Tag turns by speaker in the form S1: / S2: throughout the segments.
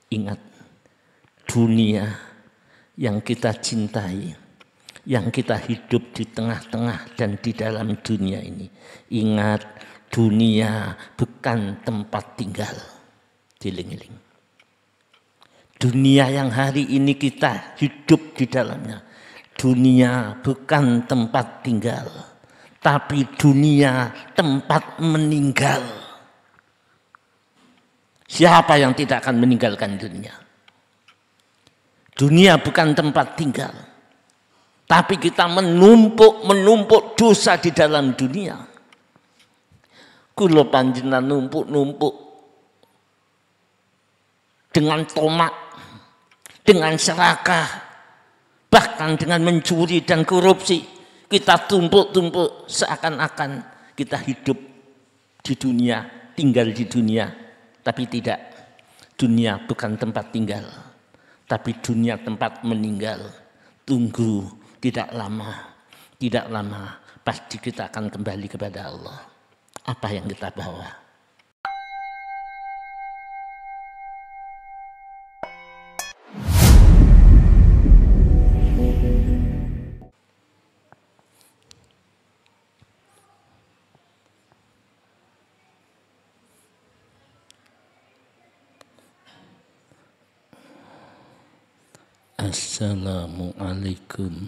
S1: Ingat, dunia yang kita cintai, yang kita hidup di tengah-tengah dan di dalam dunia ini. Ingat, dunia bukan tempat tinggal. Diling-iling. Dunia yang hari ini kita hidup di dalamnya. Dunia bukan tempat tinggal, tapi dunia tempat meninggal. Siapa yang tidak akan meninggalkan dunia? Dunia bukan tempat tinggal, tapi kita menumpuk dosa di dalam dunia. Kula panjenengan numpuk dengan tomak, dengan serakah, bahkan dengan mencuri dan korupsi. Kita tumpuk-tumpuk seakan-akan kita hidup di dunia, tinggal di dunia. Tapi tidak, dunia bukan tempat tinggal, tapi dunia tempat meninggal. Tunggu, tidak lama, pasti kita akan kembali kepada Allah. Apa yang kita bawa? Assalamualaikum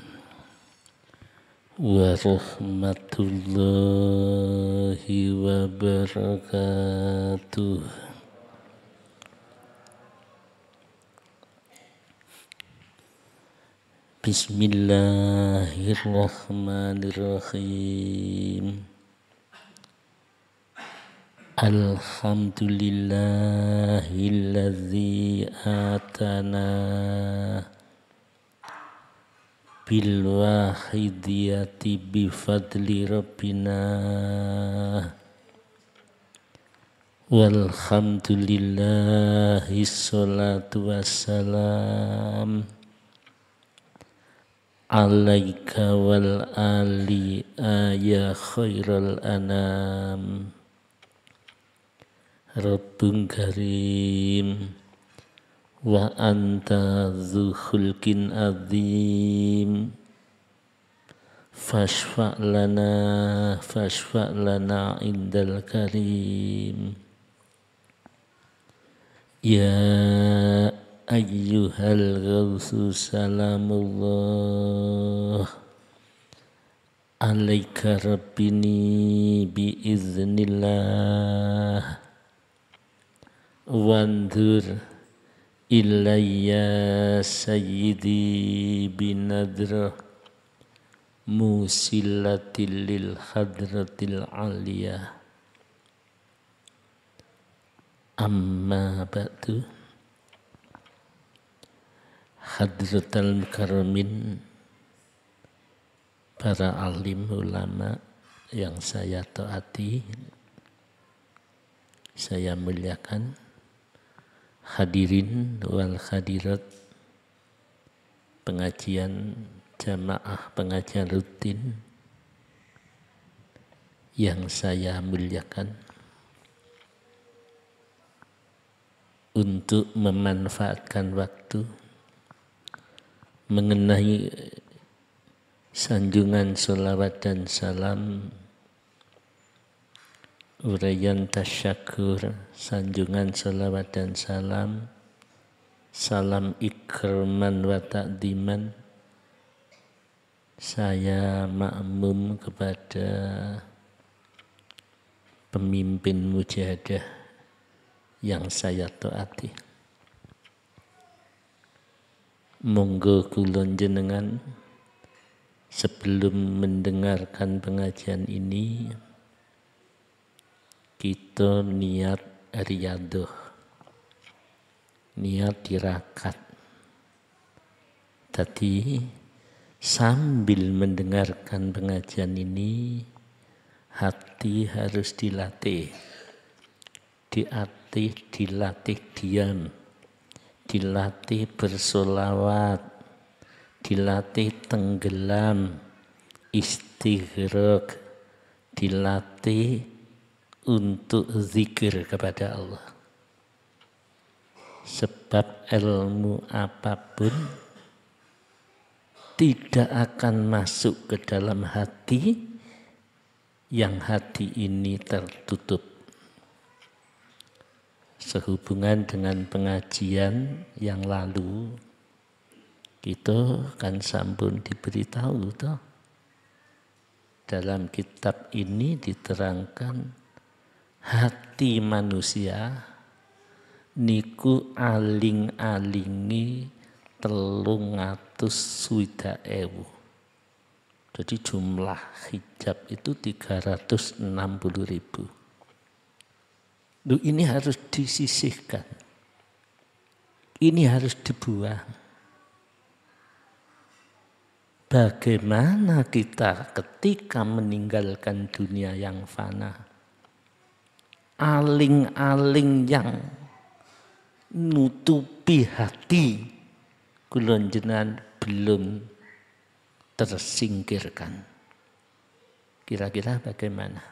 S1: warahmatullahi wabarakatuh. Bismillahirrahmanirrahim. Alhamdulillahilladzi atana bil wahidiyati bifadli rabbina walhamdulillahi sholatu wassalam alaika wal ali ya khairal anam. Rabbun karim wa anta dzu khulqin azim fashfa' lana indal karim ya ayyuhal ghawsu salamullah alaika rabbini biiznillah wandur ilayya sayyidi binadrah musillatil lil hadratil aliyah. Amma ba'du. Hadratal karamin, para alim ulama yang saya taati, saya muliakan, hadirin wal hadirat pengajian jamaah pengajian rutin yang saya muliakan, untuk memanfaatkan waktu mengenai sanjungan sholawat dan salam, uraian tasyakur, sanjungan sholawat dan salam, salam ikraman wa ta'diman. Saya makmum kepada pemimpin mujahadah yang saya taati. Monggo kula jenengan sebelum mendengarkan pengajian ini kita niat riyadhah, niat tirakat. Tadi sambil mendengarkan pengajian ini hati harus dilatih, dilatih diam, dilatih bersolawat, dilatih tenggelam, istighraq, dilatih untuk zikir kepada Allah. Sebab ilmu apapun tidak akan masuk ke dalam hati yang hati ini tertutup. Sehubungan dengan pengajian yang lalu, kita kan sampun diberitahu toh. Dalam kitab ini diterangkan hati manusia niku aling-alingi 360.000. Jadi jumlah hijab itu 360.000. Ini harus disisihkan. Ini harus dibuang. Bagaimana kita ketika meninggalkan dunia yang fana, aling-aling yang nutupi hati kula njenengan belum tersingkirkan. Kira-kira bagaimana?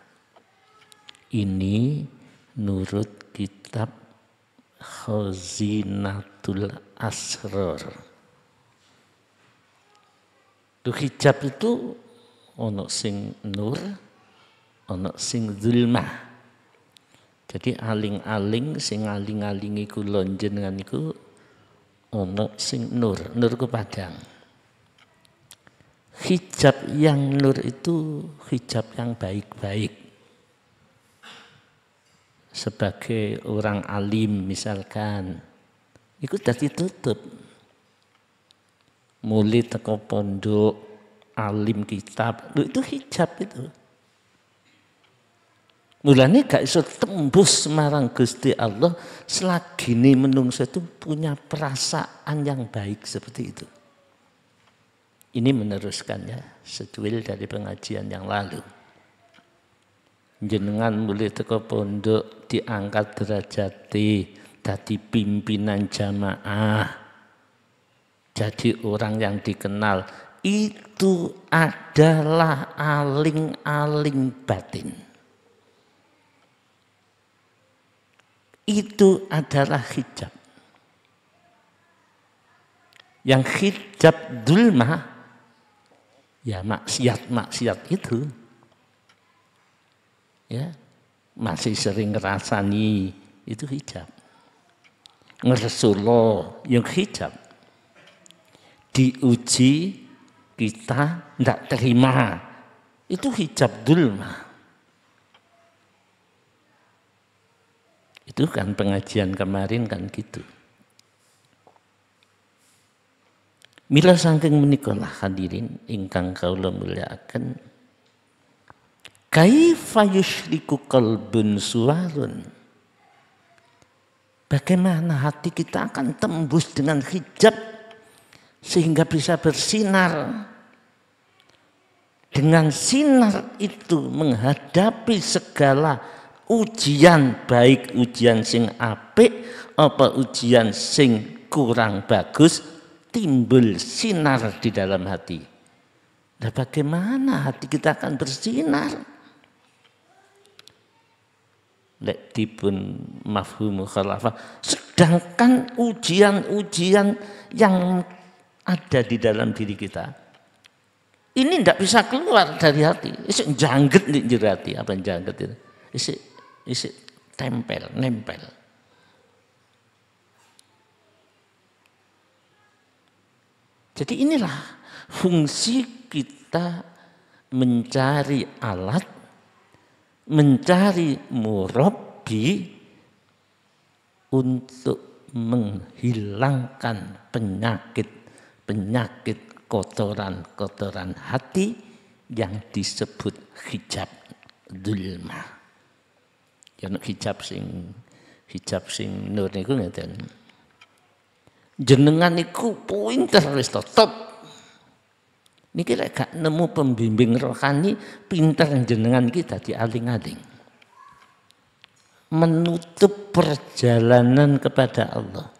S1: Ini nurut kitab Khazinatul Asrar. Hijab itu ono sing nur, ono sing zulmah. Jadi aling-aling sing aling-alingi kula njenengan niku ono sing nur, nur ku padang. Hijab yang nur itu hijab yang baik-baik. Sebagai orang alim misalkan, itu dadi tutup. Mulai teko pondok, alim kitab, itu hijab itu. Mulanya gak iso tembus marang Gusti Allah selagi ini menungso itu punya perasaan yang baik seperti itu. Ini meneruskan ya, secuil dari pengajian yang lalu. Jenengan mulai teko pondok diangkat derajati, dadi pimpinan jamaah. Jadi orang yang dikenal itu adalah aling-aling batin. Itu adalah hijab. Yang hijab dulma, ya maksiat-maksiat itu. Ya, masih sering ngerasani itu hijab. Ngersulo yang hijab. Diuji kita tidak terima, itu hijab dulma. Itu kan pengajian kemarin kan gitu. Mila saking menika hadirin ingkang kaula mulyakaken, kaifa yusyriku qalbun suwarun. Bagaimana hati kita akan tembus dengan hijab sehingga bisa bersinar. Dengan sinar itu menghadapi segala ujian, baik ujian sing apik apa ujian sing kurang bagus, timbul sinar di dalam hati. Nah, bagaimana hati kita akan bersinar? Lek dipun mafhum mukhalafah, sedangkan ujian-ujian yang ada di dalam diri kita ini tidak bisa keluar dari hati. Isik jangget di hati. Apa jangget itu? Isik nempel. Jadi inilah fungsi kita mencari alat, mencari murabbi untuk menghilangkan penyakit kotoran hati yang disebut hijab dzulma. Ya hijab sing nur niku ngeten. Jenengan niku pinter wis top. Niki lek gak nemu pembimbing rohani pinter jenengan iki dadi aling-aling. Menutup perjalanan kepada Allah.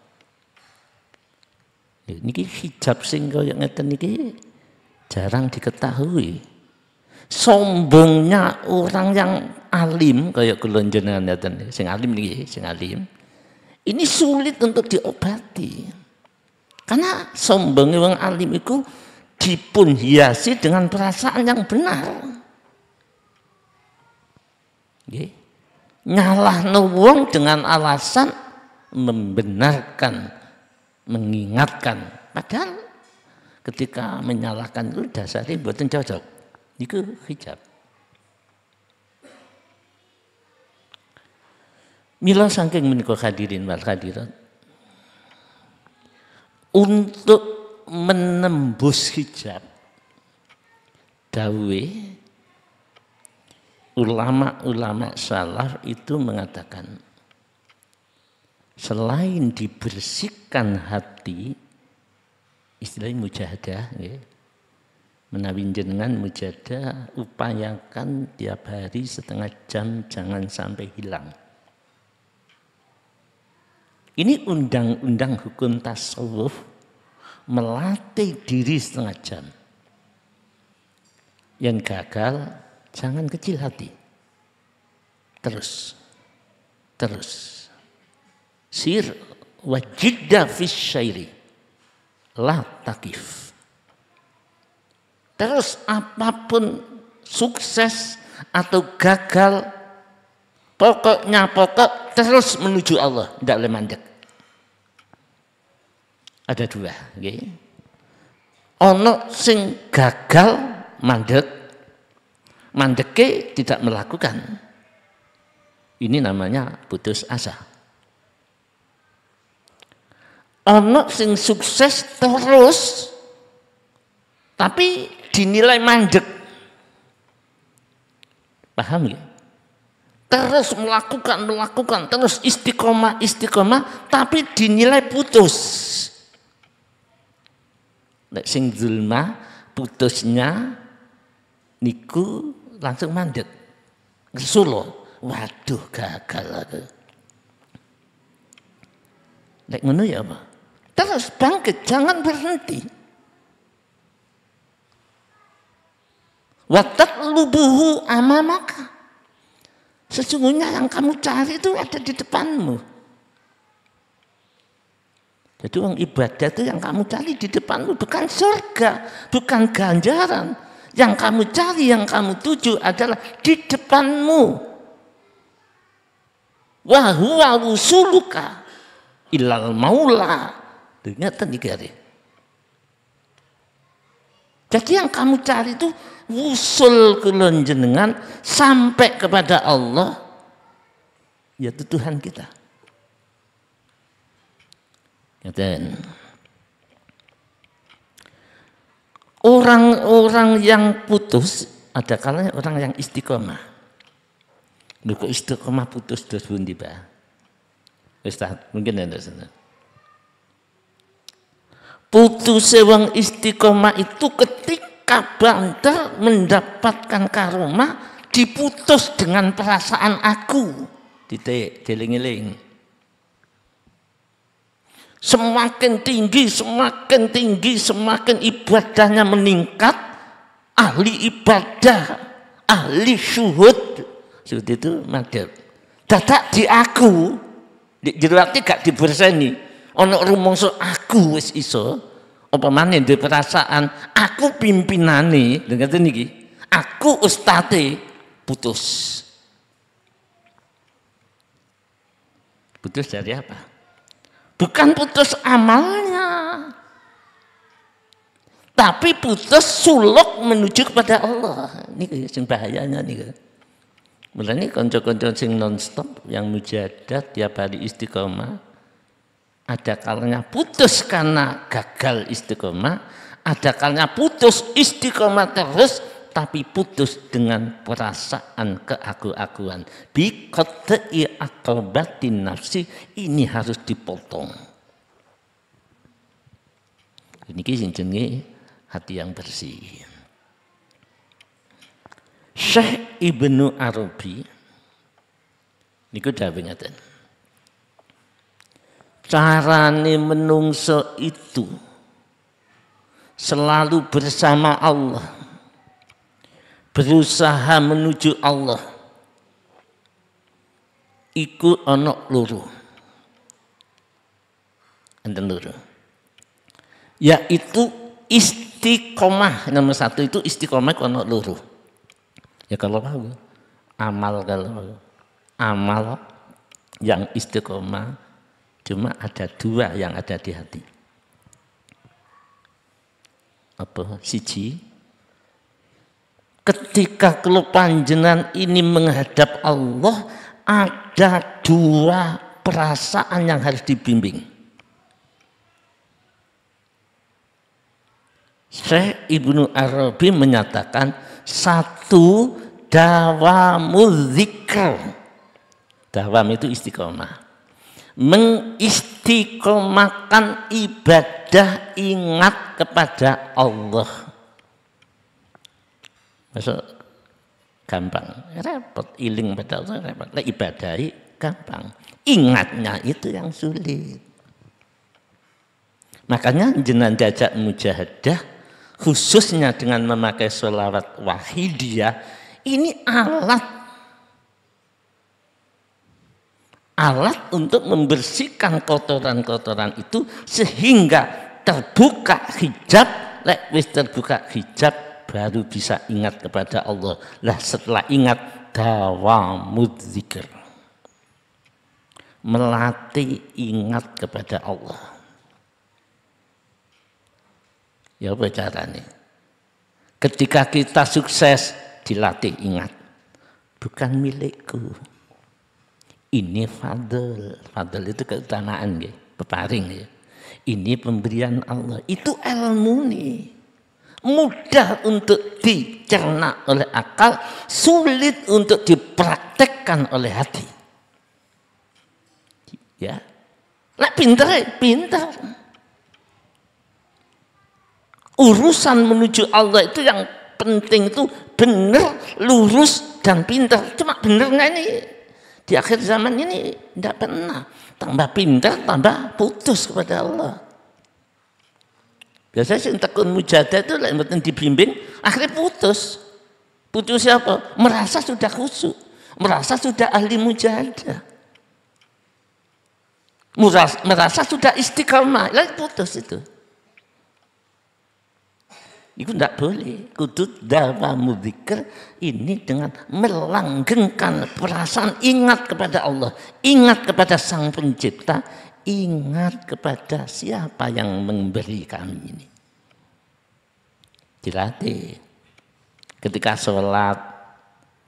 S1: Niki hijab sing kaya ngeten niki jarang diketahui. Sombongnya orang yang alim kaya kula jenengan ngeten sing alim niki, sing alim Ini sulit untuk diobati. Karena sombongnya wong alim itu dipun hiasi dengan perasaan yang benar. Nggih. Nyalahno wong dengan alasan membenarkan, mengingatkan. Padahal ketika menyalahkan itu dasarnya mboten cocok. Itu hijab. Mila saking menika hadirin wal hadirat. Untuk menembus hijab, dawe ulama-ulama salaf itu mengatakan selain dibersihkan hati, istilahnya mujahadah, ya, menawi jenengan mujahadah, upayakan tiap hari setengah jam jangan sampai hilang. Ini undang-undang hukum tasawuf melatih diri setengah jam. Yang gagal jangan kecil hati. Terus. Sir wajidda fis syairi la takif. Terus apapun sukses atau gagal, pokoknya terus menuju Allah, tidak boleh mandek. Ada dua, okay. Ono sing gagal mandeke tidak melakukan. Ini namanya putus asa. Ono sing sukses terus, tapi dinilai mandek. Paham ya? Terus melakukan, terus istiqomah, tapi dinilai putus. Nek sing zulma putusnya niku langsung mandek. Solo, waduh gagal aku. Nek ngono ya apa? Terus bangkit, jangan berhenti. Wa tatlubuhu amamaka. Sesungguhnya yang kamu cari itu ada di depanmu. Jadi orang ibadah itu yang kamu cari di depanmu bukan surga, bukan ganjaran. Yang kamu cari, yang kamu tuju adalah di depanmu. Wa huwa wusuluka ilal maula. Ternyata nih. Jadi yang kamu cari itu wusul kulon jenengan sampai kepada Allah, yaitu Tuhan kita. Dan orang-orang yang putus ada kalanya orang yang istiqomah. Lho kok istiqomah putus terus pundi, Pak? Ustaz, mungkin ada sana. Putus wong istiqomah itu ketika banter mendapatkan karomah diputus dengan perasaan aku. Titik, jeling-eling. Semakin tinggi, semakin ibadahnya meningkat, ahli ibadah, ahli syuhud, seperti itu madhab. Dadak di aku, berarti gak diberseni. Ono rumangsa aku wis iso, apa maneh duwe perasaan, aku pimpinane, lha ngoten niki. Aku ustate putus. Putus dari apa? Bukan putus amalnya, tapi putus suluk menuju kepada Allah. Ini yang bahayanya nih. Mulanya konco-konco sing nonstop yang mujahadah tiap hari istiqomah, ada kalanya putus karena gagal istiqomah, ada kalanya putus istiqomah terus, tapi putus dengan perasaan keaku-akuan. Bi qat'i aqabatin nafsi, ini harus dipotong. Ini sing jenenge hati yang bersih. Syekh Ibnu Arabi niku dawuh ngaten. Carane menungso itu selalu bersama Allah, berusaha menuju Allah, iku ana loro. enten loro. Yaitu istiqomah. Nomor satu itu istiqomah kono loro. Ya kalau mau amal, kalau amal yang istiqomah cuma ada dua yang ada di hati. Apa? Siji, ketika kalau panjenengan ini menghadap Allah, ada dua perasaan yang harus dibimbing. Syekh Ibnu Arabi menyatakan satu dawamul dzikr. Dawam itu istiqomah. Mengistiqomahkan ibadah ingat kepada Allah. Masuk gampang, repot iling pada Allah repot. Lah ibadahi gampang. Ingatnya itu yang sulit. Makanya jenengan diajak mujahadah khususnya dengan memakai sholawat wahidiyah, ini alat untuk membersihkan kotoran-kotoran itu sehingga terbuka hijab. Lek wis terbuka hijab baru bisa ingat kepada Allah. Lah setelah ingat dawamud dzikr, melatih ingat kepada Allah. Ya apa caranya? Ketika kita sukses dilatih ingat, bukan milikku. Ini fadl. Fadl itu keutamaan, peparing. Ini pemberian Allah. Itu ilmu nih. Mudah untuk dicerna oleh akal, sulit untuk dipraktekkan oleh hati. Ya, lah pintar. Urusan menuju Allah itu yang penting itu benar, lurus dan pintar. Cuma benar nggak ini? Di akhir zaman ini tidak pernah. Tambah pintar, tambah putus kepada Allah. Biasanya sing tekun mujahadah itu yang penting dibimbing, akhirnya putus. Putus siapa? Merasa sudah khusyuk, merasa sudah ahli mujahadah, merasa sudah istiqamah, lalu putus itu. Itu tidak boleh. Kudu dawamud dzikr ini dengan melanggengkan perasaan ingat kepada Allah, ingat kepada Sang Pencipta, ingat kepada siapa yang memberi kami ini. Dilatih. Ketika sholat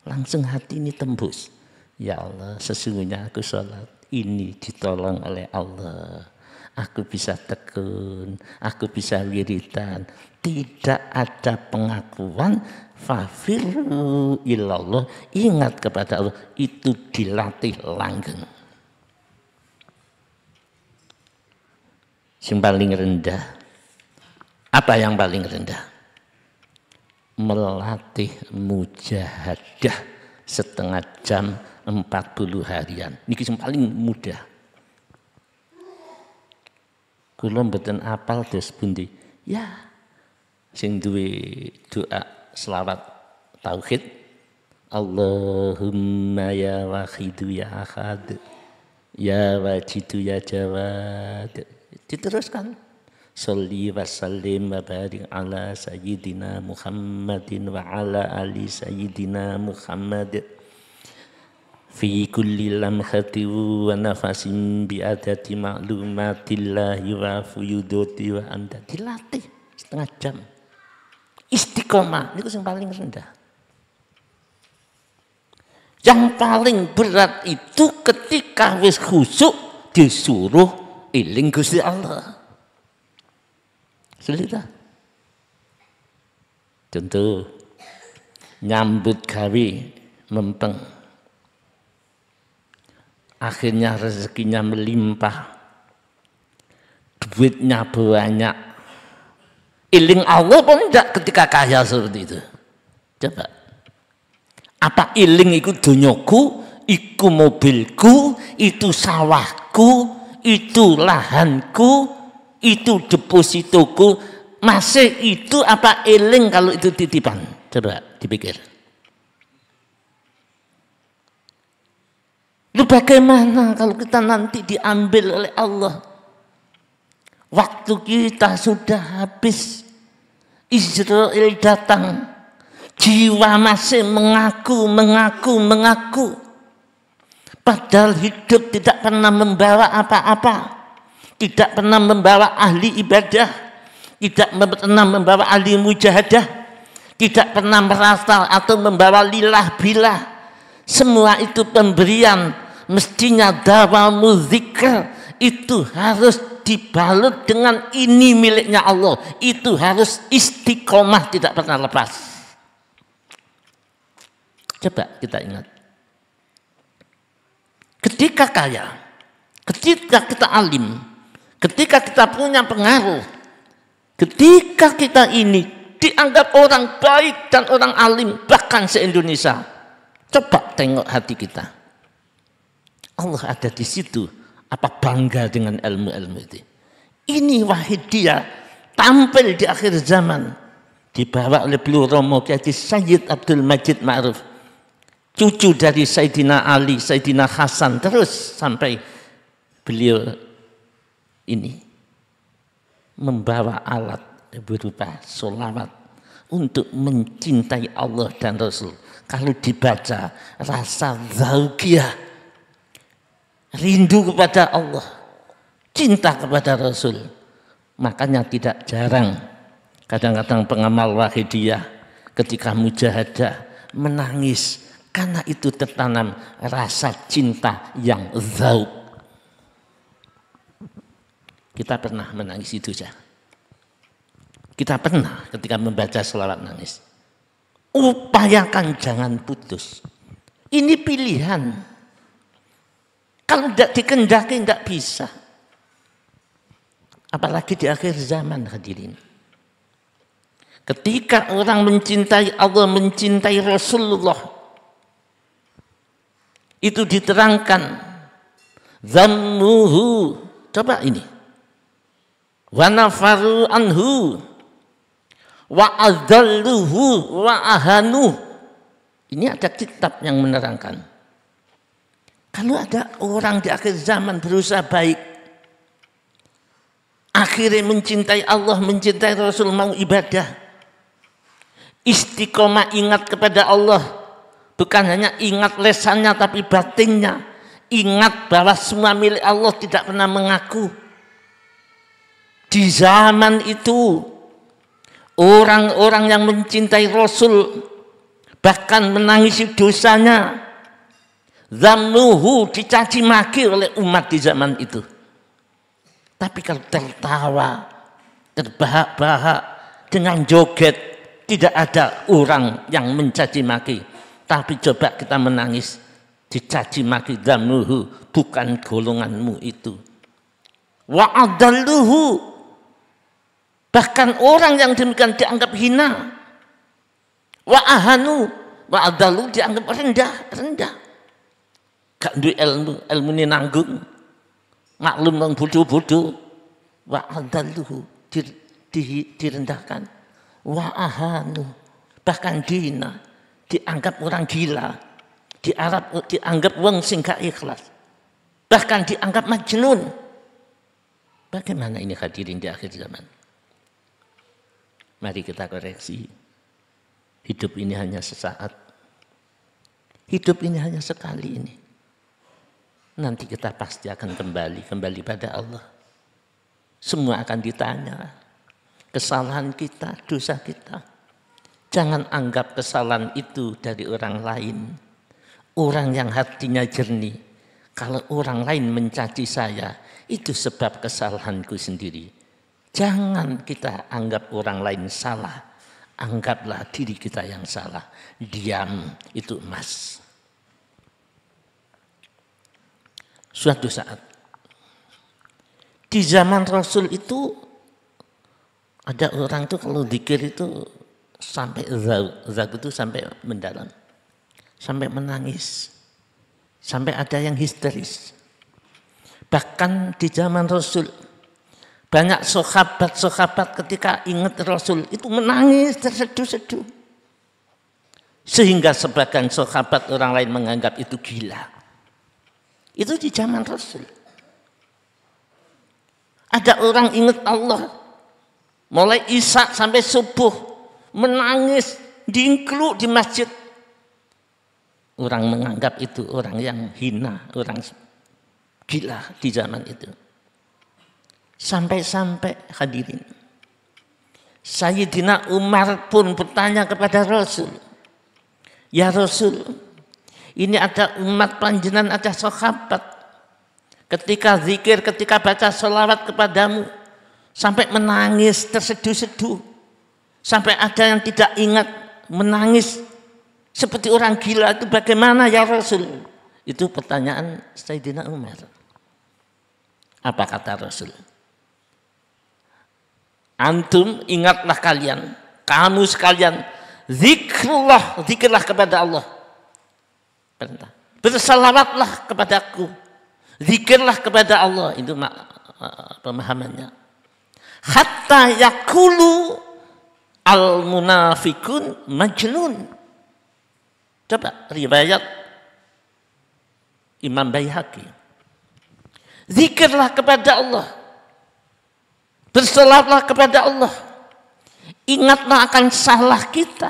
S1: langsung hati ini tembus. Ya Allah, sesungguhnya aku sholat ini ditolong oleh Allah. Aku bisa tekun, aku bisa wiridan. Tidak ada pengakuan fafiru ilallah, ingat kepada Allah, itu dilatih langgeng. Yang paling rendah, apa yang paling rendah? Melatih mujahadah setengah jam 40 harian. Ini yang paling mudah. Kula mboten apal dos pundi. Ya, sing duwe doa selawat tauhid, Allahumma ya wahidu ya ahad, ya wajidu ya jawad. Diteruskan. Sholli wa sallim wa barik ala sayyidina Muhammadin wa ala ali sayyidina Muhammad. Fi kulli lamhati wa nafasin bi adati ma'lumatillahi wa fuyudoti wa anda. Dilatih setengah jam. Istiqomah itu yang paling rendah. Yang paling berat itu ketika wis khusyuk disuruh eling Gusti Allah. Sulit tak? Contoh nyambut gawe mempeng, akhirnya rezekinya melimpah, duitnya banyak, eling Allah pun tidak ketika kaya seperti itu. Coba, apa eling itu dunyoku, itu mobilku, itu sawahku, itu lahanku, itu depositoku, masih itu apa eling kalau itu titipan? Coba dipikir. Lu bagaimana kalau kita nanti diambil oleh Allah? Waktu kita sudah habis. Israel datang. Jiwa masih mengaku. Padahal hidup tidak pernah membawa apa-apa. Tidak pernah membawa ahli ibadah. Tidak pernah membawa ahli mujahadah. Tidak pernah merasa atau membawa lilah bilah. Semua itu pemberian. Mestinya dawamu zikr. Itu harus dibalut dengan ini miliknya Allah. Itu harus istiqomah, tidak pernah lepas. Coba kita ingat. Ketika kaya, ketika kita alim, ketika kita punya pengaruh, ketika kita ini dianggap orang baik dan orang alim, bahkan se-Indonesia. Coba tengok hati kita. Allah ada di situ. Apa bangga dengan ilmu-ilmu itu? Ini Wahidiyah tampil di akhir zaman. Dibawa oleh beliau Romo Kiai Sayyid Abdul Majid Ma'ruf. Cucu dari Sayyidina Ali, Sayyidina Hasan. Terus sampai beliau ini membawa alat berupa sholawat untuk mencintai Allah dan Rasul. Kalau dibaca rasa zauqiyah, rindu kepada Allah, cinta kepada Rasul. Makanya tidak jarang kadang-kadang pengamal Wahidiyah ketika mujahadah menangis karena itu tertanam rasa cinta yang zauq. Kita pernah menangis itu saja. Kita pernah ketika membaca sholawat nangis. Upayakan jangan putus. Ini pilihan. Kalau tidak dikendaki tidak bisa. Apalagi di akhir zaman hadirin. Ketika orang mencintai Allah, mencintai Rasulullah, itu diterangkan. Zammuhu. Coba ini. Wa nafaru anhu. Wa adalluhu wa ahanu. Ini ada kitab yang menerangkan. Kalau ada orang di akhir zaman berusaha baik, akhirnya mencintai Allah, mencintai Rasul, mau ibadah, istiqomah ingat kepada Allah, bukan hanya ingat lesannya tapi batinnya, ingat bahwa semua milik Allah, tidak pernah mengaku. Di zaman itu orang-orang yang mencintai Rasul bahkan menangisi dosanya. Zamnuhu, dicaci maki oleh umat di zaman itu. Tapi kalau tertawa, terbahak-bahak dengan joget, tidak ada orang yang mencaci maki. Tapi coba kita menangis, dicaci maki, zamnuhu, bukan golonganmu itu. Wa adalluhu, bahkan orang yang demikian dianggap hina. Wa ahanu, wa adalluhu dianggap rendah. Gak duwe ilmu ini nanggung, maklum orang bodoh-bodoh. Wa adalluhu, direndahkan. Wa ahanu, bahkan dihina, dianggap orang gila, dianggap wong sing gak ikhlas, bahkan dianggap majnun. Bagaimana ini hadirin di akhir zaman? Mari kita koreksi. Hidup ini hanya sesaat. Hidup ini hanya sekali ini. Nanti kita pasti akan kembali pada Allah. Semua akan ditanya. Kesalahan kita, dosa kita. Jangan anggap kesalahan itu dari orang lain. Orang yang hatinya jernih. Kalau orang lain mencaci saya, itu sebab kesalahanku sendiri. Jangan kita anggap orang lain salah. Anggaplah diri kita yang salah. Diam itu emas. Suatu saat di zaman Rasul itu ada orang tuh kalau zikir itu sampai zauq itu sampai mendalam, sampai menangis, sampai ada yang histeris. Bahkan di zaman Rasul banyak sahabat-sahabat ketika ingat Rasul itu menangis terseduh-seduh, sehingga sebagian sahabat orang lain menganggap itu gila. Itu di zaman Rasul. Ada orang ingat Allah, mulai isya sampai subuh, menangis, diingkluk di masjid. Orang menganggap itu orang yang hina, orang gila di zaman itu. Sampai-sampai hadirin, Sayyidina Umar pun bertanya kepada Rasul, ya Rasul, ini ada umat panjenengan, ada sahabat, ketika zikir, ketika baca sholawat kepadamu, sampai menangis terseduh-seduh, sampai ada yang tidak ingat, menangis seperti orang gila, itu bagaimana ya Rasul? Itu pertanyaan Sayyidina Umar. Apa kata Rasul? Antum, ingatlah kalian, kamu sekalian, zikirlah kepada Allah. Bersalawatlah kepadaku, zikirlah kepada Allah. Itu pemahamannya. Hatta yakulu al munafikun majnun. Coba riwayat Imam Baihaqi. Zikirlah kepada Allah, bersalawatlah kepada Allah, ingatlah akan salah kita,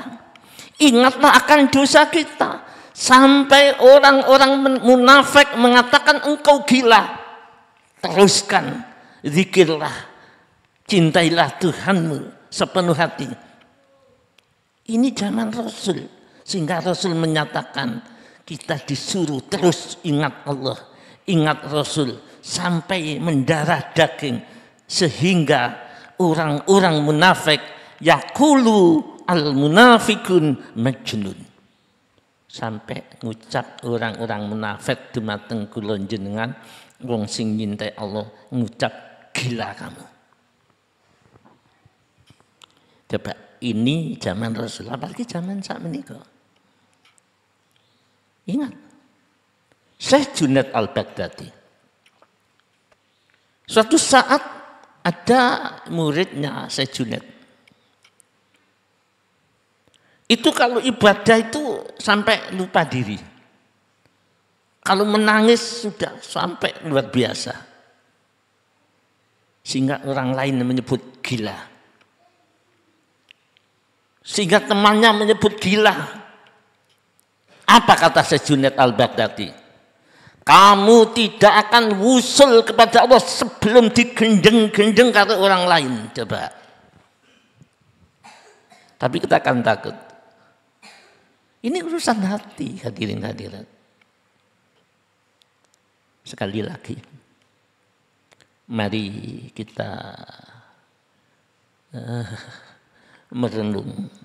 S1: ingatlah akan dosa kita, sampai orang-orang munafik mengatakan engkau gila. Teruskan, zikirlah, cintailah Tuhanmu sepenuh hati. Ini zaman Rasul. Sehingga Rasul menyatakan kita disuruh terus ingat Allah, ingat Rasul sampai mendarah daging, sehingga orang-orang munafik yaqulu al munafikun majnun, sampai ngucap orang-orang munafik dumateng kula jenengan wong sing nyintai Allah ngucap gila kamu. Coba ini zaman Rasul, apalagi zaman saat menikah. Ingat, Syekh Junaid Al-Baghdadi. Suatu saat ada muridnya Syekh Junaid. Itu kalau ibadah itu sampai lupa diri. Kalau menangis sudah sampai luar biasa. Sehingga orang lain menyebut gila. Sehingga temannya menyebut gila. Apa kata Syekh Junaid Al-Baghdadi? Kamu tidak akan wusul kepada Allah sebelum digendeng-gendeng kata orang lain. Coba. Tapi kita akan takut. Ini urusan hati, hadirin hadirat. Sekali lagi, mari kita merenung.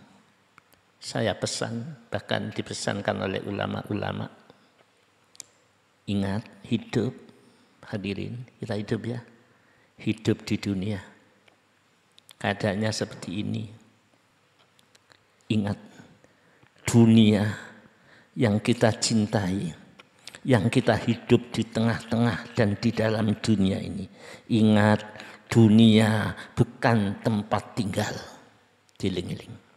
S1: Saya pesan, bahkan dipesankan oleh ulama-ulama. Ingat, hidup, hadirin, kita hidup ya. Hidup di dunia. Keadaannya seperti ini. Ingat, dunia yang kita cintai, yang kita hidup di tengah-tengah dan di dalam dunia ini. Ingat, dunia bukan tempat tinggal. Diling-iling.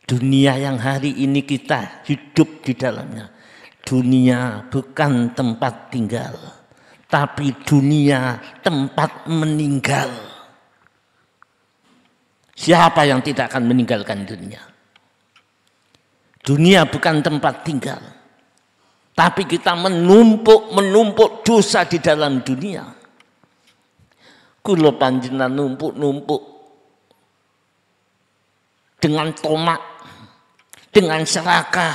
S1: Dunia yang hari ini kita hidup di dalamnya. Dunia bukan tempat tinggal, tapi dunia tempat meninggal. Siapa yang tidak akan meninggalkan dunia? Dunia bukan tempat tinggal, tapi kita menumpuk dosa di dalam dunia. Kula panjenengan numpuk dengan tomak, dengan serakah,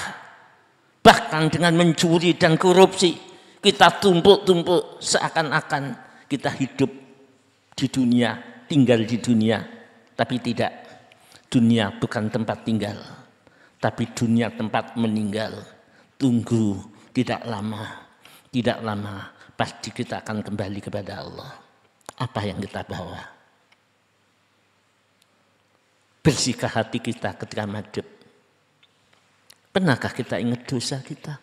S1: bahkan dengan mencuri dan korupsi, kita tumpuk-tumpuk seakan-akan kita hidup di dunia, tinggal di dunia, tapi tidak. Dunia bukan tempat tinggal, tapi dunia tempat meninggal. Tunggu, tidak lama, pasti kita akan kembali kepada Allah. Apa yang kita bawa? Bersihkah hati kita ketika madhep? Pernahkah kita ingat dosa kita?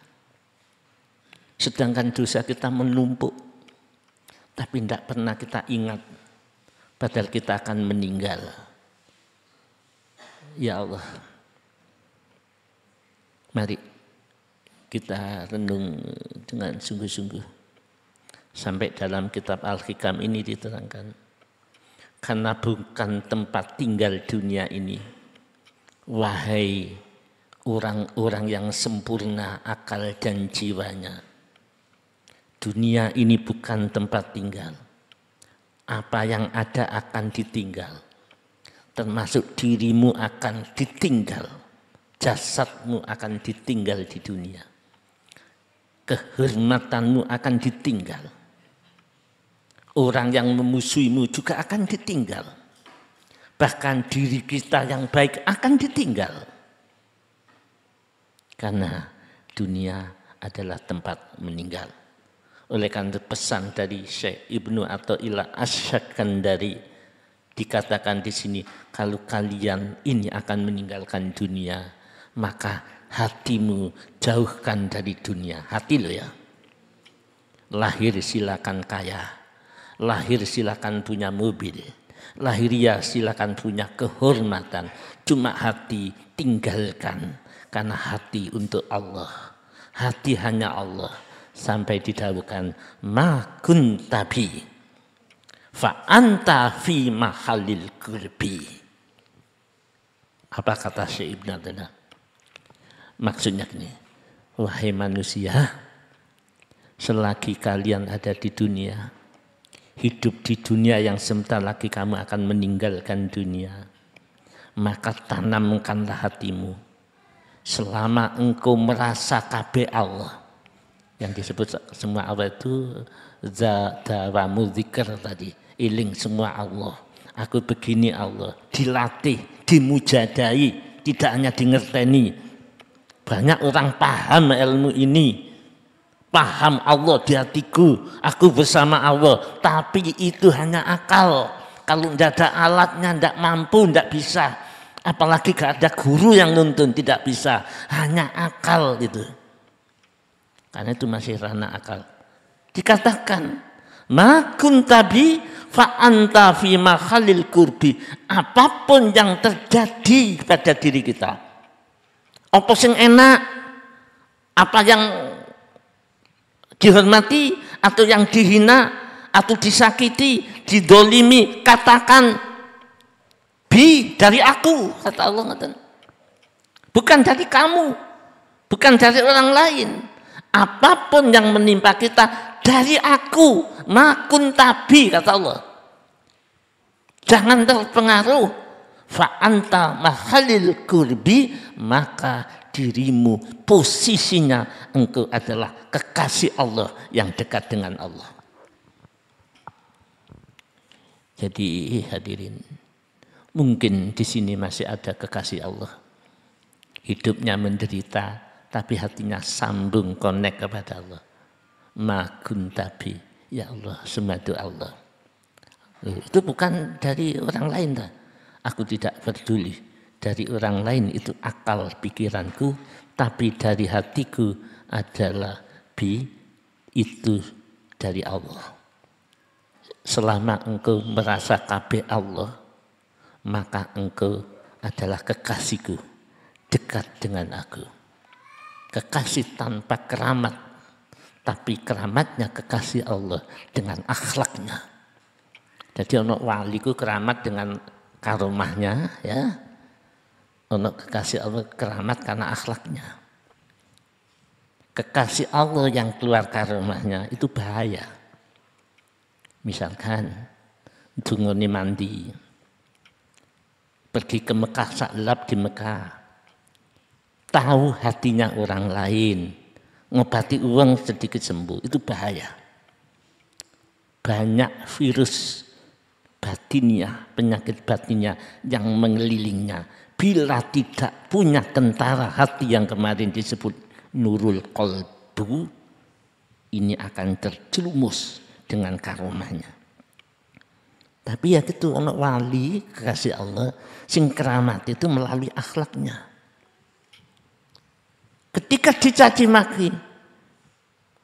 S1: Sedangkan dosa kita menumpuk, tapi tidak pernah kita ingat, padahal kita akan meninggal. Ya Allah, mari kita renung dengan sungguh-sungguh. Sampai dalam kitab Al-Hikam ini diterangkan, karena bukan tempat tinggal dunia ini, wahai orang-orang yang sempurna akal dan jiwanya, dunia ini bukan tempat tinggal. Apa yang ada akan ditinggal, termasuk dirimu akan ditinggal, jasadmu akan ditinggal di dunia, kehormatanmu akan ditinggal, orang yang memusuhimu juga akan ditinggal, bahkan diri kita yang baik akan ditinggal, karena dunia adalah tempat meninggal. Oleh karena pesan dari Syekh Ibnu Athaillah Asy-Syakandari dikatakan di sini, kalau kalian ini akan meninggalkan dunia, maka hatimu jauhkan dari dunia. Hati lo ya. Lahir silakan kaya, lahir silakan punya mobil, lahir ya silakan punya kehormatan. Cuma hati tinggalkan, karena hati untuk Allah. Hati hanya Allah. Sampai didawuhkan, ma kuntabi fa anta fi mahalil qurbi. Apa kata Syekh Ibnu Athaillah? Maksudnya ini, wahai manusia, selagi kalian ada di dunia, hidup di dunia yang sebentar lagi kamu akan meninggalkan dunia, maka tanamkanlah hatimu. Selama engkau merasa kabeh Allah, yang disebut semua Allah itu zadawamu dzikr tadi, iling semua Allah, aku begini Allah, dilatih, dimujadai, tidak hanya dingerteni. Banyak orang paham ilmu ini, paham Allah di hatiku, aku bersama Allah, tapi itu hanya akal. Kalau tidak ada alatnya, tidak mampu, tidak bisa. Apalagi gak ada guru yang nuntun, tidak bisa, hanya akal gitu. Karena itu masih ranah akal. Dikatakan, ma kuntabi fa anta fi mahalil qurbi. Apapun yang terjadi pada diri kita, apa yang enak, apa yang dihormati atau yang dihina atau disakiti, didolimi, katakan bi dari aku, kata Allah. Bukan dari kamu, bukan dari orang lain. Apapun yang menimpa kita dari aku, makun tabi, kata Allah. Jangan terpengaruh. Fa'anta mahalil qurbi, maka dirimu posisinya engkau adalah kekasih Allah yang dekat dengan Allah. Jadi hadirin, mungkin di sini masih ada kekasih Allah. Hidupnya menderita, tapi hatinya sambung, connect kepada Allah. Ma kuntabi, ya Allah, semua itu Allah. Itu bukan dari orang lain. Aku tidak peduli dari orang lain, itu akal pikiranku, tapi dari hatiku adalah itu dari Allah. Selama engkau merasa kabeh Allah, maka engkau adalah kekasihku, dekat dengan aku. Kekasih tanpa keramat, tapi keramatnya kekasih Allah dengan akhlaknya. Jadi ono waliku keramat dengan karomahnya, ya. Ono kekasih Allah keramat karena akhlaknya. Kekasih Allah yang keluar karomahnya itu bahaya. Misalkan dungoni mandi, pergi ke Mekah, saklap di Mekah, tahu hatinya orang lain, ngobati uang sedikit sembuh, itu bahaya. Banyak virus batinnya, penyakit batinnya yang mengelilingnya. Bila tidak punya tentara hati yang kemarin disebut nurul qalbu, ini akan terjerumus dengan karomahnya. Tapi ya itu anak wali kekasih Allah, sing keramat itu melalui akhlaknya. Ketika dicaci maki,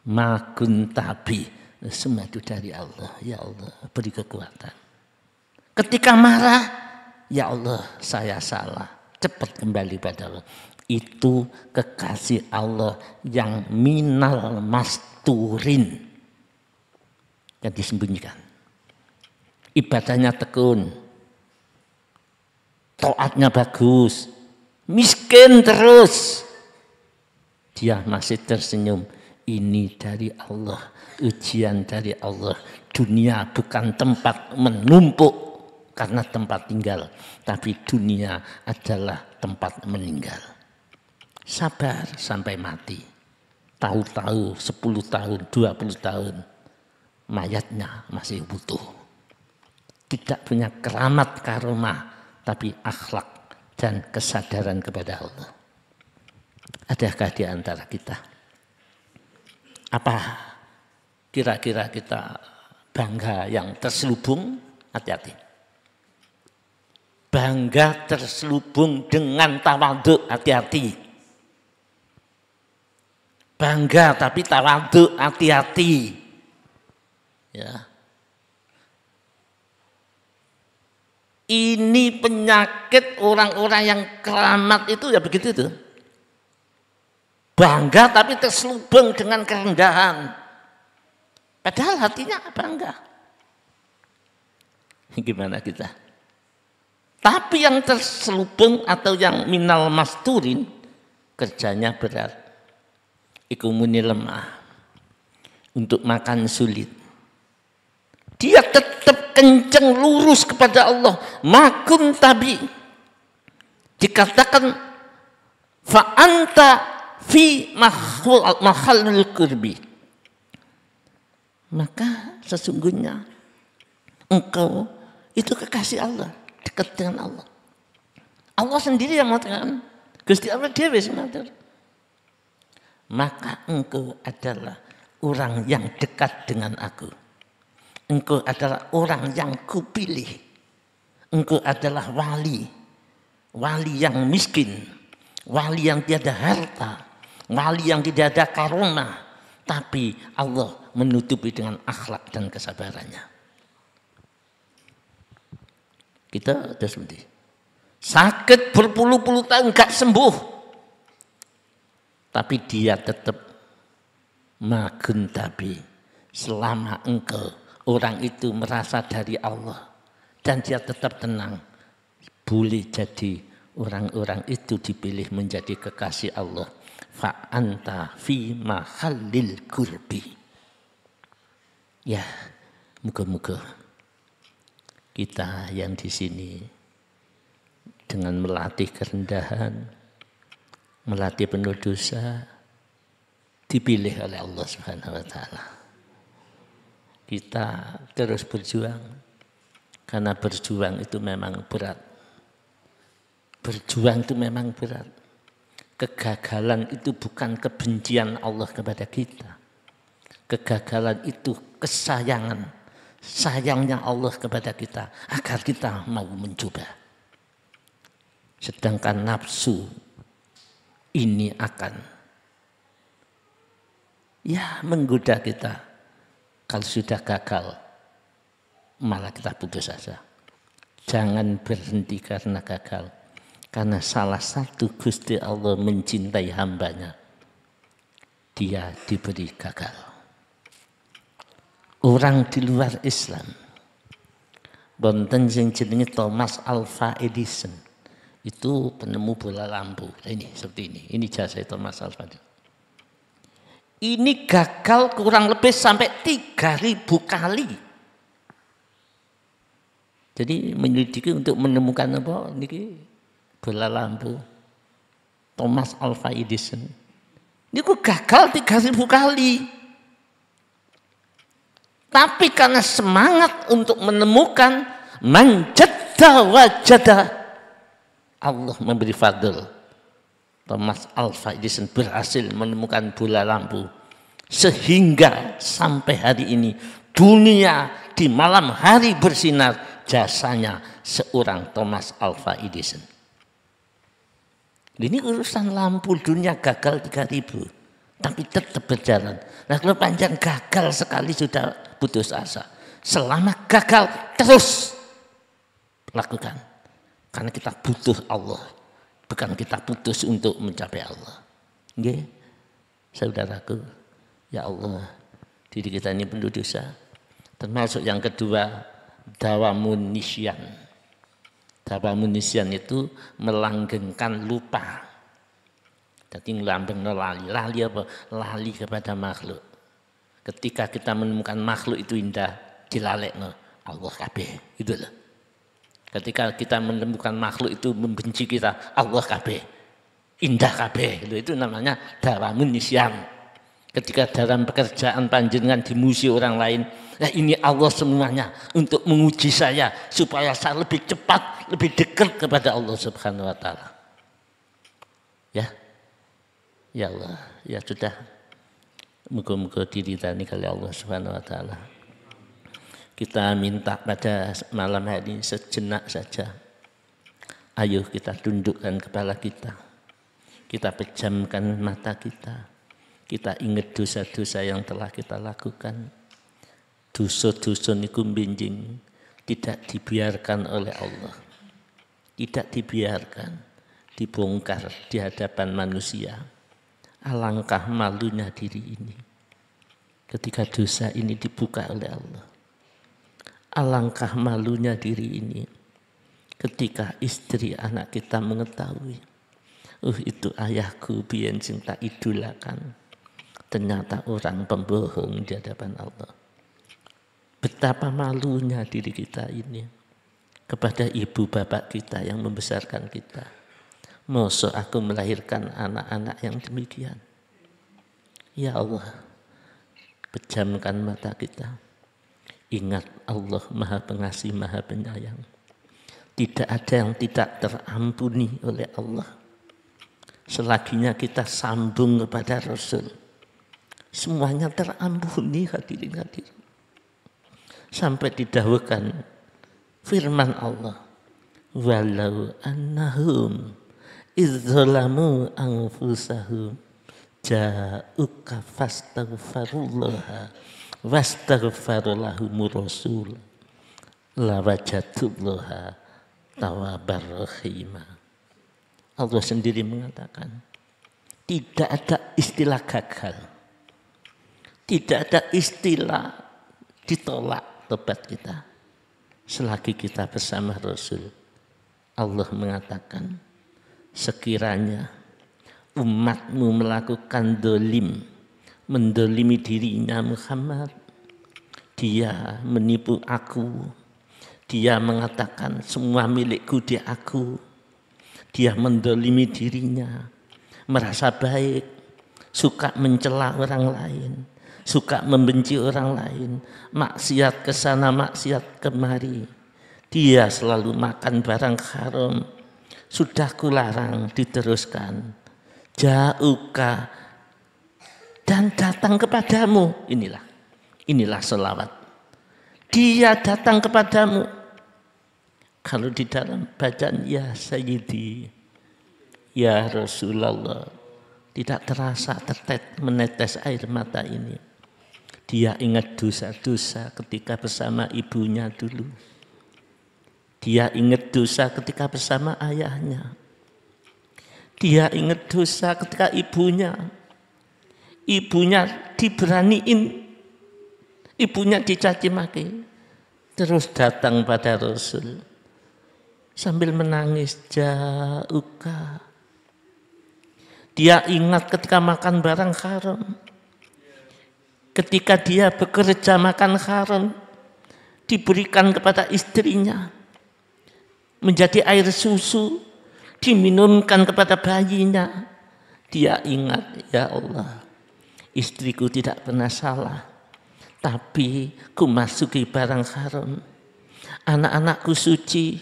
S1: makun tabi, semua itu dari Allah. Ya Allah, beri kekuatan. Ketika marah, ya Allah, saya salah, cepat kembali pada Allah. Itu kekasih Allah yang minal masturin. yang disembunyikan. Ibadahnya tekun, taatnya bagus, miskin terus, dia masih tersenyum. Ini dari Allah, ujian dari Allah. Dunia bukan tempat menumpuk karena tempat tinggal, tapi dunia adalah tempat meninggal. Sabar sampai mati. Tahu-tahu 10 tahun, 20 tahun, mayatnya masih utuh. Tidak punya keramat karomah, tapi akhlak dan kesadaran kepada Allah. Adakah di antara kita? Apa kira-kira kita bangga yang terselubung? Hati-hati. Bangga terselubung dengan tawadhu, hati-hati. Bangga tapi tawadhu, hati-hati. Ya. Ini penyakit orang-orang yang keramat itu ya begitu tuh. Bangga tapi terselubung dengan kerendahan. Padahal hatinya bangga. Gimana kita? Tapi yang terselubung atau yang minal masturin, kerjanya berat. Ikumuni lemah. Untuk makan sulit. Dia tetap kenceng lurus kepada Allah. Makun tabi. Dikatakan fa'anta fi mahallul kurbi. Maka sesungguhnya engkau itu kekasih Allah, dekat dengan Allah. Allah sendiri yang mengatakan, Gusti Allah dia wis matur. Maka engkau adalah orang yang dekat dengan aku. Engkau adalah orang yang kupilih. Engkau adalah wali. Wali yang miskin. Wali yang tiada harta. Wali yang tidak ada karomah. Tapi Allah menutupi dengan akhlak dan kesabarannya. Kita sudah seperti sakit berpuluh-puluh tahun gak sembuh. Tapi dia tetap magun tabi. Selama engkau orang itu merasa dari Allah. Dan dia tetap tenang. Boleh jadi orang-orang itu dipilih menjadi kekasih Allah. Fa'anta fi mahallil kurbi. Ya, moga-moga kita yang di sini dengan melatih kerendahan, melatih penuh dosa, dipilih oleh Allah Subhanahu wa taala. Kita terus berjuang karena berjuang itu memang berat. Berjuang itu memang berat. Kegagalan itu bukan kebencian Allah kepada kita. Kegagalan itu kesayangan. Sayangnya Allah kepada kita agar kita mau mencoba. Sedangkan nafsu ini akan menggoda kita. Kalau sudah gagal malah kita putus asa. Jangan berhenti karena gagal. Karena salah satu Gusti Allah mencintai hambanya. Dia diberi gagal. Orang di luar Islam. Bonten sing jenenge Thomas Alva Edison. Itu penemu bola lampu. Ini seperti ini. Ini jasa Thomas Alva Edison. Ini gagal kurang lebih sampai 3.000 kali. Jadi menyelidiki untuk menemukan apa niki bola lampu Thomas Alva Edison. Ini gagal 3.000 kali. Tapi karena semangat untuk menemukan manjadda wajada, Allah memberi fadl. Thomas Alva Edison berhasil menemukan bola lampu. Sehingga sampai hari ini dunia di malam hari bersinar jasanya seorang Thomas Alva Edison. Ini urusan lampu dunia gagal 3.000. Tapi tetap berjalan. Nah kalau panjang gagal sekali sudah putus asa. Selama gagal terus lakukan. Karena kita butuh Allah. Bukan kita putus untuk mencapai Allah. Nggih, saudaraku. Ya Allah, diri kita ini penuh dosa. Termasuk yang kedua, dawamun nisyan. Dawamun nisyan itu melanggengkan lupa. Jadi ngelambeng lali. Lali apa? Lali kepada makhluk. Ketika kita menemukan makhluk itu indah, dilalekno Allah kabeh. Itu loh. Ketika kita menemukan makhluk itu membenci kita, Allah kabeh. Indah kabeh. Itu namanya dawamun nisyan. Ketika dalam pekerjaan panjenengan dimuji orang lain, ya ini Allah semuanya untuk menguji saya supaya saya lebih cepat, lebih dekat kepada Allah Subhanahu wa taala. Ya. Ya Allah, ya sudah. Moga-moga diridani oleh Allah Subhanahu wa taala. Kita minta pada malam hari sejenak saja. Ayo kita tundukkan kepala kita. Kita pejamkan mata kita. Kita ingat dosa-dosa yang telah kita lakukan. Dosa-dosa niku benjing tidak dibiarkan oleh Allah. Tidak dibiarkan dibongkar di hadapan manusia. Alangkah malunya diri ini ketika dosa ini dibuka oleh Allah. Alangkah malunya diri ini ketika istri anak kita mengetahui, itu ayahku biyen sing tak idolakan. Ternyata orang pembohong di hadapan Allah. Betapa malunya diri kita ini kepada ibu bapak kita yang membesarkan kita. Masa aku melahirkan anak-anak yang demikian. Ya Allah, pejamkan mata kita. Ingat Allah Maha Pengasih, Maha Penyayang. Tidak ada yang tidak terampuni oleh Allah. Selaginya kita sambung kepada Rasul. Semuanya terampuni hadirin. Sampai didahulukan firman Allah. Walau annahum izzalamu anfusahum ja'uka fastaghfirullaha wastaghfarulahumur rasul lawajatullaha tawabar rahimah. Allah sendiri mengatakan tidak ada istilah gagal, tidak ada istilah ditolak tobat kita selagi kita bersama Rasul. Allah mengatakan sekiranya umatmu melakukan dolim, mendolimi dirinya Muhammad, dia menipu aku, dia mengatakan semua milikku di aku, dia mendolimi dirinya, merasa baik, suka mencela orang lain, suka membenci orang lain, maksiat ke sana, maksiat kemari, dia selalu makan barang haram. Sudah kularang, diteruskan. Ja'uka dan datang kepadamu. Inilah selawat. Dia datang kepadamu. Kalau di dalam bacaan ya Sayyidi, ya Rasulullah, tidak terasa menetes air mata ini. Dia ingat dosa-dosa ketika bersama ibunya dulu. Dia ingat dosa ketika bersama ayahnya. Dia ingat dosa ketika ibunya diberaniin, ibunya dicaci maki. Terus datang pada Rasul sambil menangis, ja'uka. Dia ingat ketika makan barang haram. Ketika dia bekerja makan haram, diberikan kepada istrinya. Menjadi air susu, diminumkan kepada bayinya. Dia ingat, ya Allah, istriku tidak pernah salah, tapi ku masuki barang haram. Anak-anakku suci,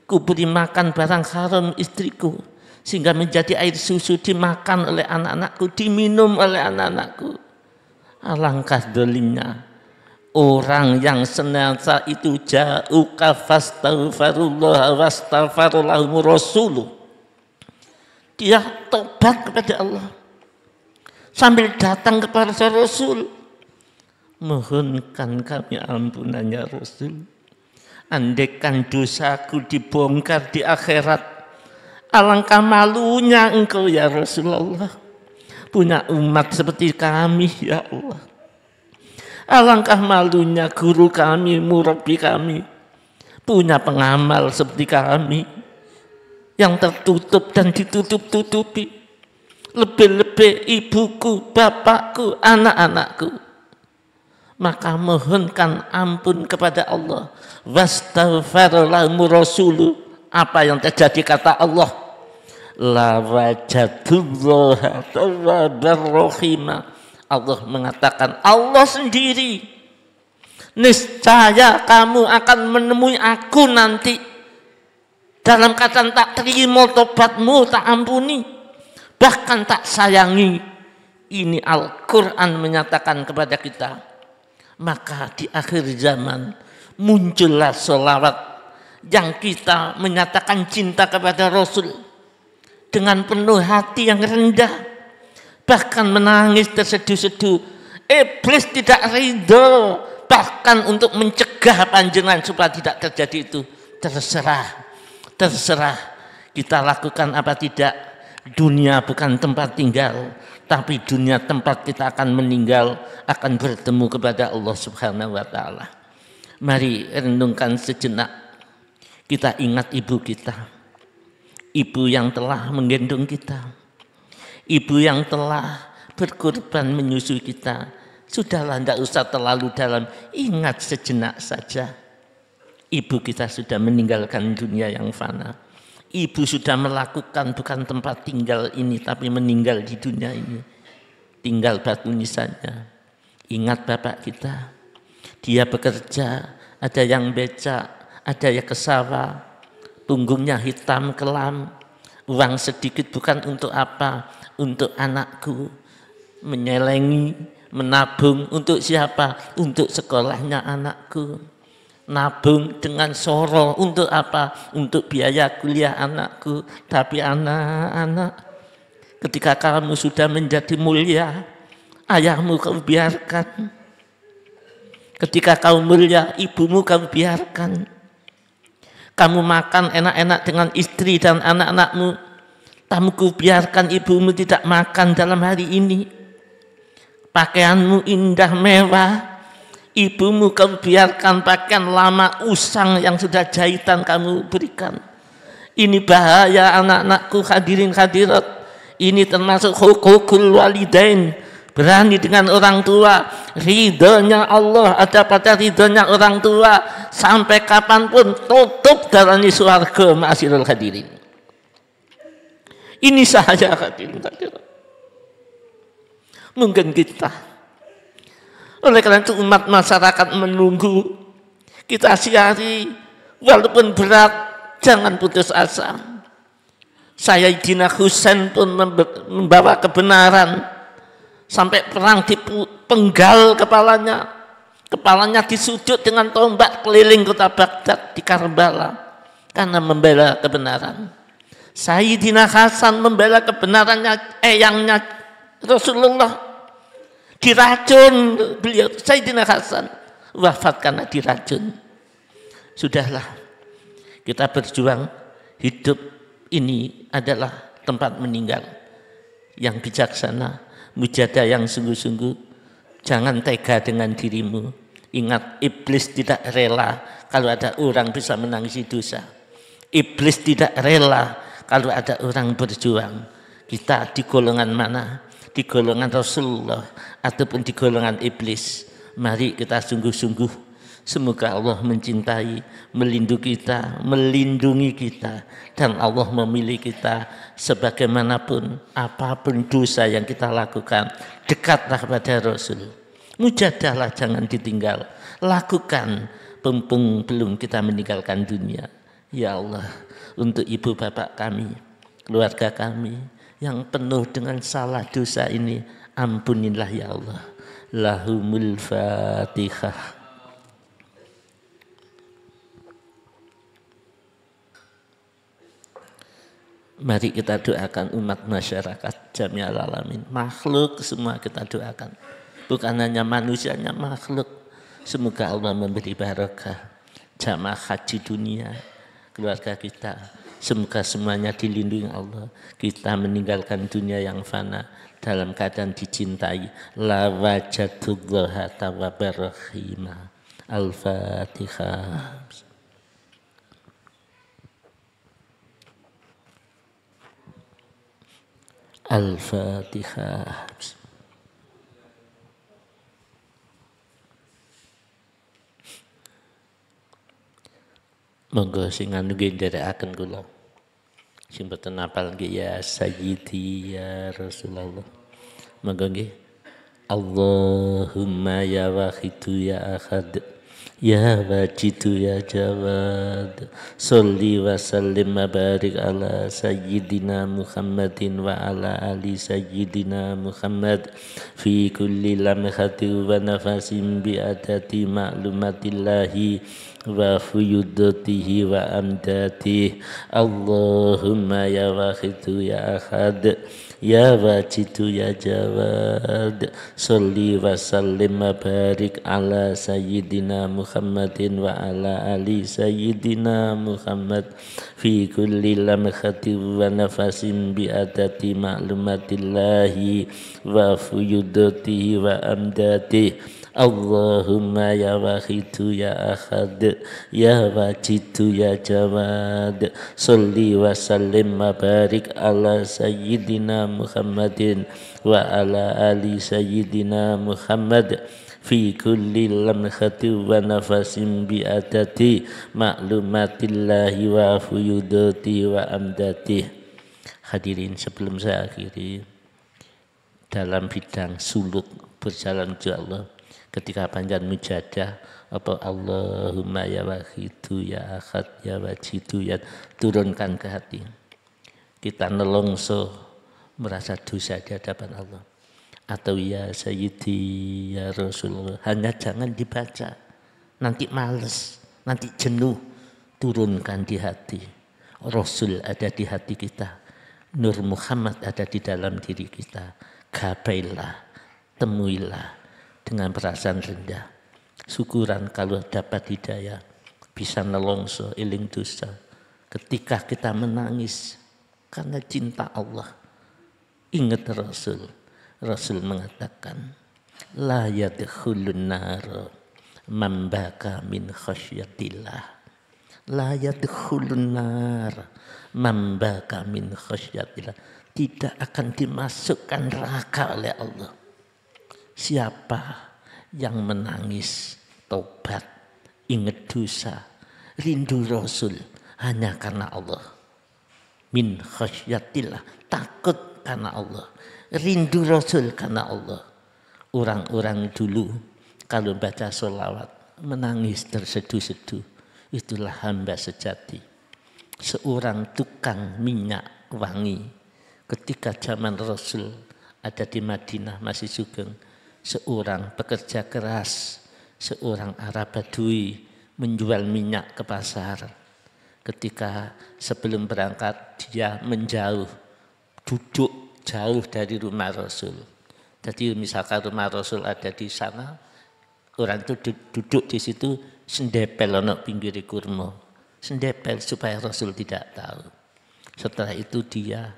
S1: ku beri makan barang haram istriku, sehingga menjadi air susu dimakan oleh anak-anakku, diminum oleh anak-anakku. Alangkah dolimnya orang yang senantiasa itu ja'uka fastaghfirullah wastaghfarulahumur rasul. Dia tobat kepada Allah sambil datang kepada Rasul, mohonkan kami ampunannya Rasul. Andaikan dosaku dibongkar di akhirat, alangkah malunya engkau ya Rasulullah punya umat seperti kami ya Allah. Alangkah malunya guru kami, murabi kami punya pengamal seperti kami yang tertutup dan ditutup-tutupi. Lebih-lebih ibuku, bapakku, anak-anakku. Maka mohonkan ampun kepada Allah. Wastaghfarallahu rasulu. Apa yang terjadi kata Allah? La wajadullaha tawwabar rahima. Allah mengatakan, Allah sendiri niscaya kamu akan menemui aku nanti dalam keadaan tak terima tobatmu, tak ampuni, bahkan tak sayangi. Ini Al-Quran menyatakan kepada kita. Maka di akhir zaman muncullah sholawat yang kita menyatakan cinta kepada Rasul dengan penuh hati yang rendah, bahkan menangis terseduh-seduh. Iblis tidak ridho, bahkan untuk mencegah panjenengan supaya tidak terjadi itu. Terserah kita lakukan apa tidak. Dunia bukan tempat tinggal, tapi dunia tempat kita akan meninggal, akan bertemu kepada Allah Subhanahu wa Ta'ala. Mari renungkan sejenak. Kita ingat ibu kita, ibu yang telah menggendong kita, ibu yang telah berkorban menyusui kita. Sudahlah, tidak usah terlalu dalam, ingat sejenak saja. Ibu kita sudah meninggalkan dunia yang fana. Ibu sudah melakukan bukan tempat tinggal ini, tapi meninggal di dunia ini. Tinggal batu nisannya. Ingat bapak kita, dia bekerja, ada yang becak, ada yang ke sawah, punggungnya hitam kelam, uang sedikit bukan untuk apa, untuk anakku, menyelengi, menabung untuk siapa? Untuk sekolahnya anakku. Nabung dengan soro untuk apa? Untuk biaya kuliah anakku. Tapi anak-anak, ketika kamu sudah menjadi mulia, ayahmu kamu biarkan. Ketika kamu mulia, ibumu kamu biarkan. Kamu makan enak-enak dengan istri dan anak-anakmu, kamu biarkan ibumu tidak makan dalam hari ini. Pakaianmu indah mewah, ibumu kamu biarkan pakaian lama usang yang sudah jahitan kamu berikan. Ini bahaya anak-anakku, hadirin hadirat. Ini termasuk hukukul walidain. Berani dengan orang tua. Ridhonya Allah ada pada ridhonya orang tua. Sampai kapanpun tutup darani surga, ma'asyiral hadirin. Ini saja hadirin hadirat. Mungkin kita, oleh karena itu umat masyarakat menunggu kita siari, walaupun berat, jangan putus asa. Sayyidina Husain pun membawa kebenaran, sampai perang dipenggal kepalanya, kepalanya disudut dengan tombak keliling kota Baghdad di Karbala karena membela kebenaran. Sayyidina Hasan membela kebenarannya, eyangnya Rasulullah. Diracun beliau, Sayyidina Hasan wafat karena diracun. Sudahlah, kita berjuang. Hidup ini adalah tempat meninggal. Yang bijaksana, mujadah yang sungguh-sungguh. Jangan tega dengan dirimu. Ingat, iblis tidak rela kalau ada orang bisa menangisi dosa. Iblis tidak rela kalau ada orang berjuang. Kita di golongan mana? Di golongan Rasulullah ataupun di golongan iblis. Mari kita sungguh-sungguh. Semoga Allah mencintai, melindungi kita, dan Allah memilih kita sebagaimanapun apapun dosa yang kita lakukan. Dekatlah pada Rasul. Mujadahlah, jangan ditinggal. Lakukan mumpung belum kita meninggalkan dunia. Ya Allah, untuk ibu bapak kami, keluarga kami yang penuh dengan salah dosa ini, ampunilah ya Allah. Lahumul Fatihah. Mari kita doakan umat masyarakat jami'al alamin, makhluk semua kita doakan, bukan hanya manusianya, makhluk. Semoga Allah memberi barakah jamaah haji dunia, keluarga kita. Semoga semuanya dilindungi Allah. Kita meninggalkan dunia yang fana dalam keadaan dicintai. La wajatullaha tawabarrahimah. Al-Fatihah. Al-Fatihah. Monggo sing anu nggih nderekaken kula. Sing boten apal nggih ya Sayyidi ya Rasulullah. Monggo nggih. Allahumma ya wahidu ya ahad. Ya wajidu ya jawad. Sholli wa sallim wa barik ala Sayyidina Muhammadin wa ala ali Sayyidina Muhammad fi kulli lamhati wa nafasin bi adati ma'lumatillahi wa fuyudatihi wa amdatihi. Allahumma ya wahidu ya ahad. Ya wajidu ya jawad. Sholli wa sallim wa barik ala Sayyidina Muhammadin wa ala ali Sayyidina Muhammad fi kulli lamhati wa nafasin bi adati ma'lumatillahi wa fuyudatihi wa amdatihi. Allahumma ya wahidu ya ahad. Ya wajidu ya jawad. Sholli wa sallim wa barik ala Sayyidina Muhammadin wa ala ali Sayyidina Muhammad fi kulli lamhati wa nafasin bi adati ma'lumatillahi wa fuyudati wa amdati. Hadirin, sebelum saya akhiri, dalam bidang suluk berjalan ke Allah, ketika panjang mujadah apa Allahumma ya wahidu ya ahad ya wajidu ya, turunkan ke hati. Kita nelongso merasa dosa di hadapan Allah. Atau ya Sayyidi ya Rasulullah, hanya jangan dibaca, nanti males, nanti jenuh. Turunkan di hati. Rasul ada di hati kita, Nur Muhammad ada di dalam diri kita. Gapailah, temuilah dengan perasaan rendah. Syukuran kalau dapat hidayah, bisa nelongso eling dosa. Ketika kita menangis karena cinta Allah, ingat Rasul. Rasul mengatakan, la yadkhulun nar man baka min khasyatillah. La yadkhulun nar man baka min khasyatillah. Tidak akan dimasukkan neraka oleh Allah siapa yang menangis, tobat, ingat dosa, rindu Rasul hanya karena Allah. Min khasyatillah, takut karena Allah, rindu Rasul karena Allah. Orang-orang dulu kalau baca sholawat menangis terseduh-seduh, itulah hamba sejati. Seorang tukang minyak wangi ketika zaman Rasul ada di Madinah masih sugeng. Seorang pekerja keras, seorang Arab Badui menjual minyak ke pasar. Ketika sebelum berangkat dia menjauh, duduk jauh dari rumah Rasul. Jadi misalkan rumah Rasul ada di sana, orang itu duduk di situ sendepel ono pinggir kurma, sendepel supaya Rasul tidak tahu. Setelah itu dia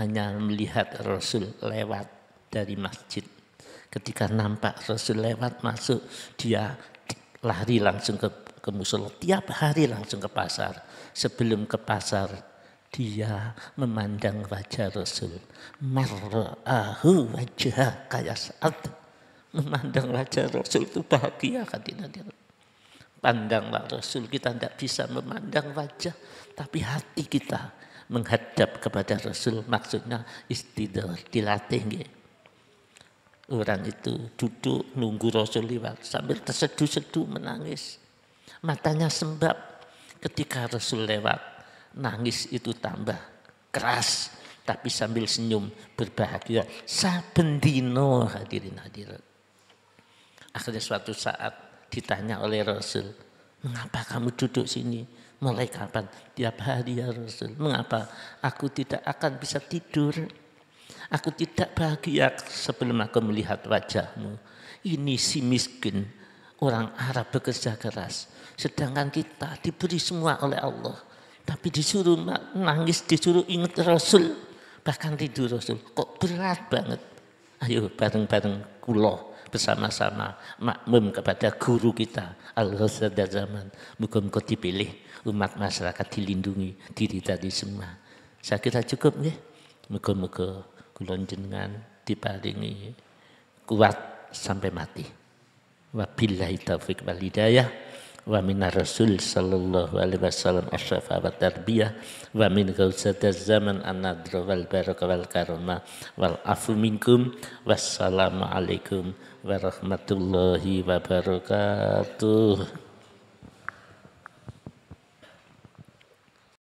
S1: hanya melihat Rasul lewat dari masjid. Ketika nampak Rasul lewat masuk, dia lari langsung ke musola. Tiap hari langsung ke pasar. Sebelum ke pasar, dia memandang wajah Rasul. Marra'ahu wajah kaya saat. Memandang wajah Rasul itu bahagia. Pandanglah Rasul, kita tidak bisa memandang wajah, tapi hati kita menghadap kepada Rasul. Maksudnya istidah, dilatih. Orang itu duduk nunggu Rasul lewat sambil terseduh-seduh menangis. Matanya sembab. Ketika Rasul lewat, nangis itu tambah keras, tapi sambil senyum berbahagia. Saben dino hadirin hadirat. Akhirnya suatu saat ditanya oleh Rasul, mengapa kamu duduk sini? Mulai kapan? Tiap hari ya Rasul. Mengapa? Aku tidak akan bisa tidur. Aku tidak bahagia sebelum aku melihat wajahmu. Ini si miskin, orang Arab bekerja keras. Sedangkan kita diberi semua oleh Allah. Tapi disuruh nangis, disuruh ingat Rasul, bahkan tidur Rasul. Kok berat banget. Ayo bareng-bareng kula bersama-sama makmum kepada guru kita Al-Ghazali zaman. Muga-muga dipilih umat masyarakat dilindungi diri tadi semua. Saya kira cukup nggih. Muga-muga kula jenengan diparingi kuat sampai mati. Wabillahi taufiq wal hidayah. Wa minar rasul sallallahu alaihi wasallam asyafa wa tarbiyah wa min ghausataz zaman an-nadra wal baraka wal karamah wal afu minkum. Wassalamu alaikum warahmatullahi wabarakatuh.